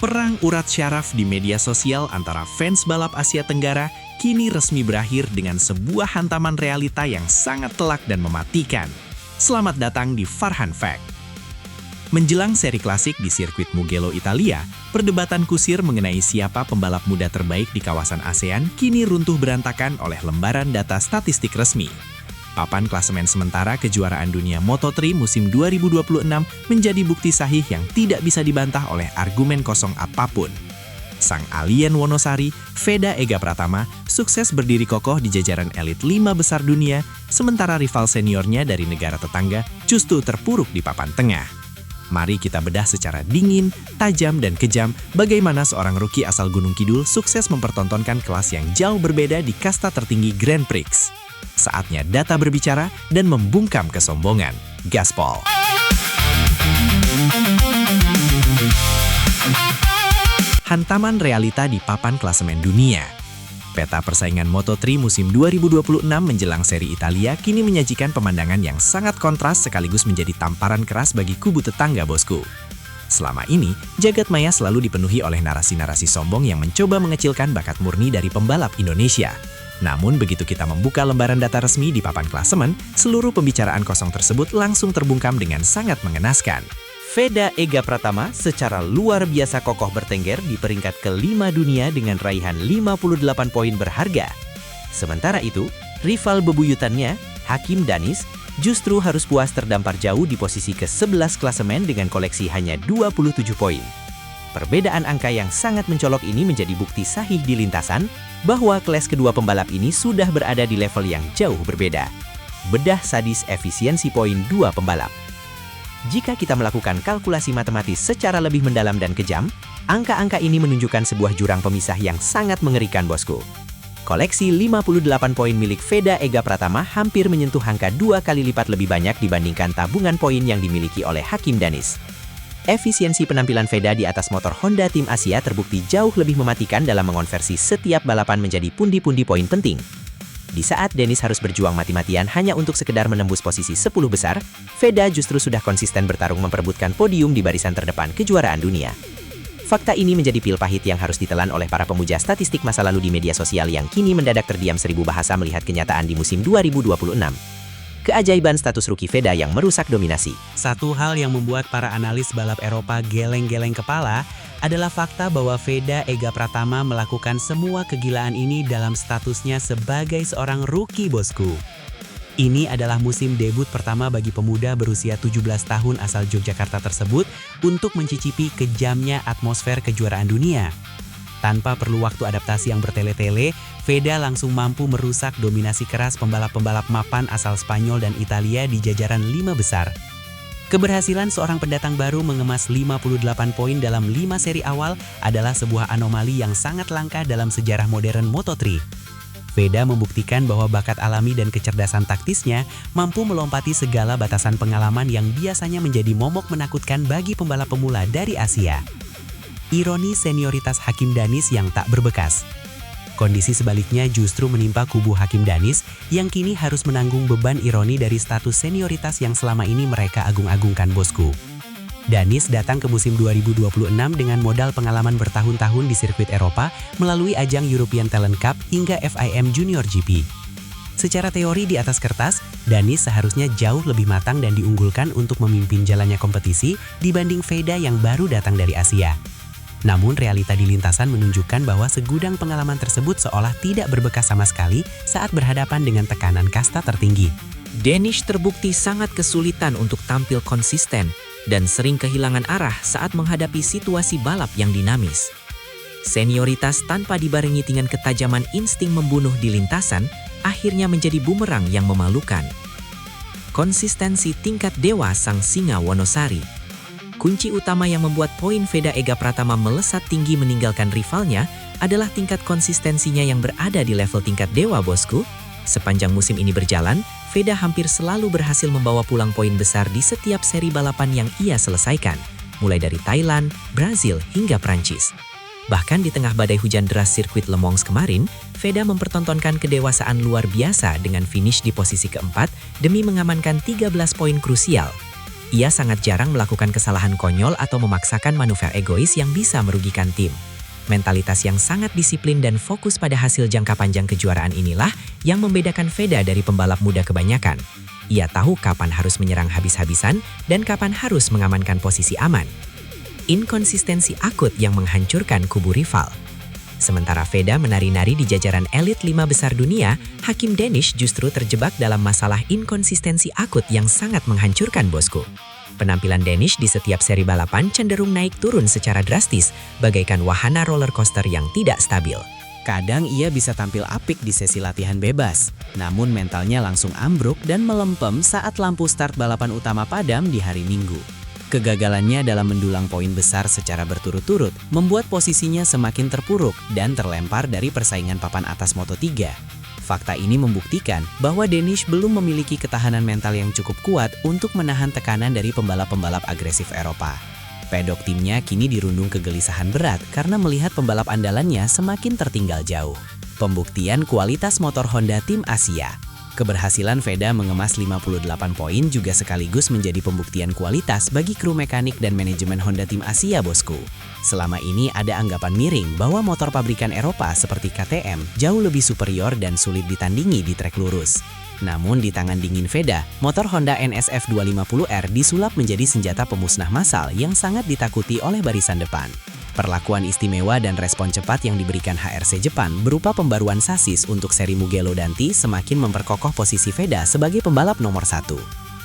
Perang urat syaraf di media sosial antara fans balap Asia Tenggara kini resmi berakhir dengan sebuah hantaman realita yang sangat telak dan mematikan. Selamat datang di Farhan Fact. Menjelang seri klasik di sirkuit Mugello, Italia, perdebatan kusir mengenai siapa pembalap muda terbaik di kawasan ASEAN kini runtuh berantakan oleh lembaran data statistik resmi. Papan klasemen sementara kejuaraan dunia Moto3 musim 2026 menjadi bukti sahih yang tidak bisa dibantah oleh argumen kosong apapun. Sang alien Wonosari, Veda Ega Pratama, sukses berdiri kokoh di jajaran elit 5 besar dunia, sementara rival seniornya dari negara tetangga justru terpuruk di papan tengah. Mari kita bedah secara dingin, tajam, dan kejam bagaimana seorang rookie asal Gunung Kidul sukses mempertontonkan kelas yang jauh berbeda di kasta tertinggi Grand Prix. Saatnya data berbicara dan membungkam kesombongan. Gaspol. Hantaman realita di papan klasemen dunia. Peta persaingan Moto3 musim 2026 menjelang seri Italia kini menyajikan pemandangan yang sangat kontras sekaligus menjadi tamparan keras bagi kubu tetangga, bosku. Selama ini, jagat maya selalu dipenuhi oleh narasi-narasi sombong yang mencoba mengecilkan bakat murni dari pembalap Indonesia. Namun begitu kita membuka lembaran data resmi di papan klasemen, seluruh pembicaraan kosong tersebut langsung terbungkam dengan sangat mengenaskan. Veda Ega Pratama secara luar biasa kokoh bertengger di peringkat ke-5 dunia dengan raihan 58 poin berharga. Sementara itu, rival bebuyutannya, Hakim Danis, justru harus puas terdampar jauh di posisi ke-11 klasemen dengan koleksi hanya 27 poin. Perbedaan angka yang sangat mencolok ini menjadi bukti sahih di lintasan bahwa kelas kedua pembalap ini sudah berada di level yang jauh berbeda. Bedah sadis efisiensi poin dua pembalap. Jika kita melakukan kalkulasi matematis secara lebih mendalam dan kejam, angka-angka ini menunjukkan sebuah jurang pemisah yang sangat mengerikan, bosku. Koleksi 58 poin milik Veda Ega Pratama hampir menyentuh angka 2 kali lipat lebih banyak dibandingkan tabungan poin yang dimiliki oleh Hakim Danis. Efisiensi penampilan Veda di atas motor Honda Tim Asia terbukti jauh lebih mematikan dalam mengonversi setiap balapan menjadi pundi-pundi poin penting. Di saat Danis harus berjuang mati-matian hanya untuk sekedar menembus posisi 10 besar, Veda justru sudah konsisten bertarung memperebutkan podium di barisan terdepan kejuaraan dunia. Fakta ini menjadi pil pahit yang harus ditelan oleh para pemuja statistik masa lalu di media sosial yang kini mendadak terdiam 1000 bahasa melihat kenyataan di musim 2026. Keajaiban status rookie Veda yang merusak dominasi. Satu hal yang membuat para analis balap Eropa geleng-geleng kepala adalah fakta bahwa Veda Ega Pratama melakukan semua kegilaan ini dalam statusnya sebagai seorang rookie, bosku. Ini adalah musim debut pertama bagi pemuda berusia 17 tahun asal Yogyakarta tersebut untuk mencicipi kejamnya atmosfer kejuaraan dunia. Tanpa perlu waktu adaptasi yang bertele-tele, Veda langsung mampu merusak dominasi keras pembalap-pembalap mapan asal Spanyol dan Italia di jajaran 5 besar. Keberhasilan seorang pendatang baru mengemas 58 poin dalam 5 seri awal adalah sebuah anomali yang sangat langka dalam sejarah modern Moto3. Veda membuktikan bahwa bakat alami dan kecerdasan taktisnya mampu melompati segala batasan pengalaman yang biasanya menjadi momok menakutkan bagi pembalap pemula dari Asia. Ironi senioritas Hakim Danis yang tak berbekas. Kondisi sebaliknya justru menimpa kubu Hakim Danis yang kini harus menanggung beban ironi dari status senioritas yang selama ini mereka agung-agungkan, bosku. Danis datang ke musim 2026 dengan modal pengalaman bertahun-tahun di sirkuit Eropa melalui ajang European Talent Cup hingga FIM Junior GP. Secara teori di atas kertas, Danis seharusnya jauh lebih matang dan diunggulkan untuk memimpin jalannya kompetisi dibanding Veda yang baru datang dari Asia. Namun realita di lintasan menunjukkan bahwa segudang pengalaman tersebut seolah tidak berbekas sama sekali saat berhadapan dengan tekanan kasta tertinggi. Danis terbukti sangat kesulitan untuk tampil konsisten dan sering kehilangan arah saat menghadapi situasi balap yang dinamis. Senioritas tanpa dibarengi dengan ketajaman insting membunuh di lintasan akhirnya menjadi bumerang yang memalukan. Konsistensi tingkat dewa sang singa Wonosari. Kunci utama yang membuat poin Veda Ega Pratama melesat tinggi meninggalkan rivalnya adalah tingkat konsistensinya yang berada di level tingkat dewa, bosku. Sepanjang musim ini berjalan, Veda hampir selalu berhasil membawa pulang poin besar di setiap seri balapan yang ia selesaikan, mulai dari Thailand, Brazil, hingga Prancis. Bahkan di tengah badai hujan deras sirkuit Le Mans kemarin, Veda mempertontonkan kedewasaan luar biasa dengan finish di posisi keempat demi mengamankan 13 poin krusial. Ia sangat jarang melakukan kesalahan konyol atau memaksakan manuver egois yang bisa merugikan tim. Mentalitas yang sangat disiplin dan fokus pada hasil jangka panjang kejuaraan inilah yang membedakan Veda dari pembalap muda kebanyakan. Ia tahu kapan harus menyerang habis-habisan dan kapan harus mengamankan posisi aman. Inkonsistensi akut yang menghancurkan kubu rival. Sementara Veda menari-nari di jajaran elit 5 besar dunia, Hakim Danish justru terjebak dalam masalah inkonsistensi akut yang sangat menghancurkan, bosku. Penampilan Danish di setiap seri balapan cenderung naik turun secara drastis, bagaikan wahana roller coaster yang tidak stabil. Kadang ia bisa tampil apik di sesi latihan bebas, namun mentalnya langsung ambruk dan melempem saat lampu start balapan utama padam di hari Minggu. Kegagalannya dalam mendulang poin besar secara berturut-turut membuat posisinya semakin terpuruk dan terlempar dari persaingan papan atas Moto3. Fakta ini membuktikan bahwa Danish belum memiliki ketahanan mental yang cukup kuat untuk menahan tekanan dari pembalap-pembalap agresif Eropa. Pedok timnya kini dirundung kegelisahan berat karena melihat pembalap andalannya semakin tertinggal jauh. Pembuktian kualitas motor Honda tim Asia. Keberhasilan Veda mengemas 58 poin juga sekaligus menjadi pembuktian kualitas bagi kru mekanik dan manajemen Honda tim Asia, bosku. Selama ini ada anggapan miring bahwa motor pabrikan Eropa seperti KTM jauh lebih superior dan sulit ditandingi di trek lurus. Namun di tangan dingin Veda, motor Honda NSF 250R disulap menjadi senjata pemusnah massal yang sangat ditakuti oleh barisan depan. Perlakuan istimewa dan respon cepat yang diberikan HRC Jepang berupa pembaruan sasis untuk seri Mugello Danti semakin memperkokoh posisi Veda sebagai pembalap nomor 1.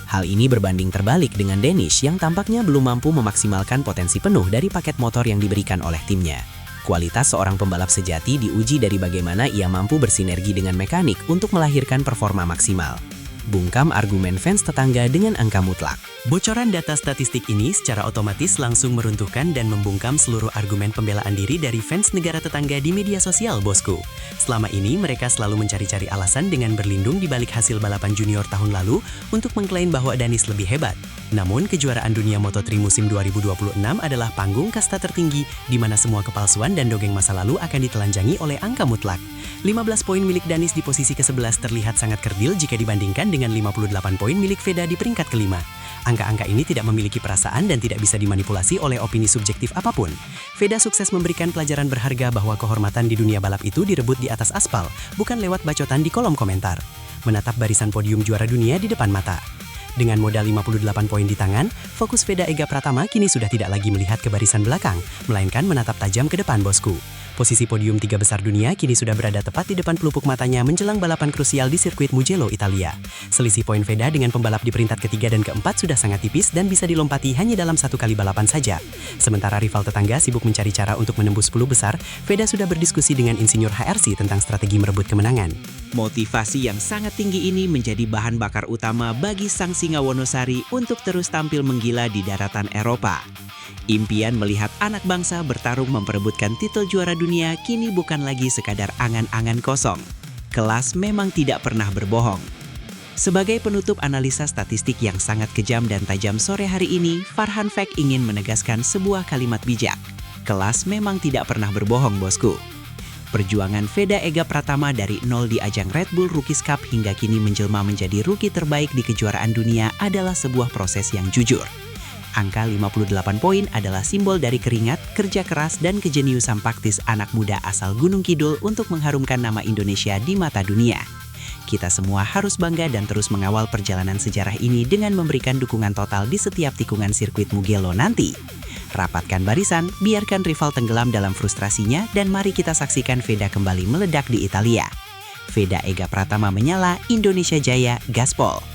Hal ini berbanding terbalik dengan Danish yang tampaknya belum mampu memaksimalkan potensi penuh dari paket motor yang diberikan oleh timnya. Kualitas seorang pembalap sejati diuji dari bagaimana ia mampu bersinergi dengan mekanik untuk melahirkan performa maksimal. Bungkam argumen fans tetangga dengan angka mutlak. Bocoran data statistik ini secara otomatis langsung meruntuhkan dan membungkam seluruh argumen pembelaan diri dari fans negara tetangga di media sosial, bosku. Selama ini mereka selalu mencari-cari alasan dengan berlindung di balik hasil balapan junior tahun lalu untuk mengklaim bahwa Danish lebih hebat. Namun kejuaraan dunia Moto3 musim 2026 adalah panggung kasta tertinggi di mana semua kepalsuan dan dongeng masa lalu akan ditelanjangi oleh angka mutlak. 15 poin milik Danish di posisi ke-11 terlihat sangat kerdil jika dibandingkan dengan 58 poin milik Veda di peringkat kelima. Angka-angka ini tidak memiliki perasaan dan tidak bisa dimanipulasi oleh opini subjektif apapun. Veda sukses memberikan pelajaran berharga bahwa kehormatan di dunia balap itu direbut di atas aspal, bukan lewat bacotan di kolom komentar. Menatap barisan podium juara dunia di depan mata. Dengan modal 58 poin di tangan, fokus Veda Ega Pratama kini sudah tidak lagi melihat ke barisan belakang, melainkan menatap tajam ke depan, bosku. Posisi podium 3 besar dunia kini sudah berada tepat di depan pelupuk matanya menjelang balapan krusial di sirkuit Mugello, Italia. Selisih poin Veda dengan pembalap di peringkat ketiga dan keempat sudah sangat tipis dan bisa dilompati hanya dalam satu kali balapan saja. Sementara rival tetangga sibuk mencari cara untuk menembus 10 besar, Veda sudah berdiskusi dengan insinyur HRC tentang strategi merebut kemenangan. Motivasi yang sangat tinggi ini menjadi bahan bakar utama bagi sang Singa Wonosari untuk terus tampil menggila di daratan Eropa. Impian melihat anak bangsa bertarung memperebutkan titel juara dunia kini bukan lagi sekadar angan-angan kosong. Kelas memang tidak pernah berbohong. Sebagai penutup analisa statistik yang sangat kejam dan tajam sore hari ini, Farhan Fek ingin menegaskan sebuah kalimat bijak. Kelas memang tidak pernah berbohong, bosku. Perjuangan Veda Ega Pratama dari nol di ajang Red Bull Rookies Cup hingga kini menjelma menjadi rookie terbaik di kejuaraan dunia adalah sebuah proses yang jujur. Angka 58 poin adalah simbol dari keringat, kerja keras, dan kejeniusan praktis anak muda asal Gunung Kidul untuk mengharumkan nama Indonesia di mata dunia. Kita semua harus bangga dan terus mengawal perjalanan sejarah ini dengan memberikan dukungan total di setiap tikungan sirkuit Mugello nanti. Rapatkan barisan, biarkan rival tenggelam dalam frustrasinya, dan mari kita saksikan Veda kembali meledak di Italia. Veda Ega Pratama menyala, Indonesia Jaya, gaspol!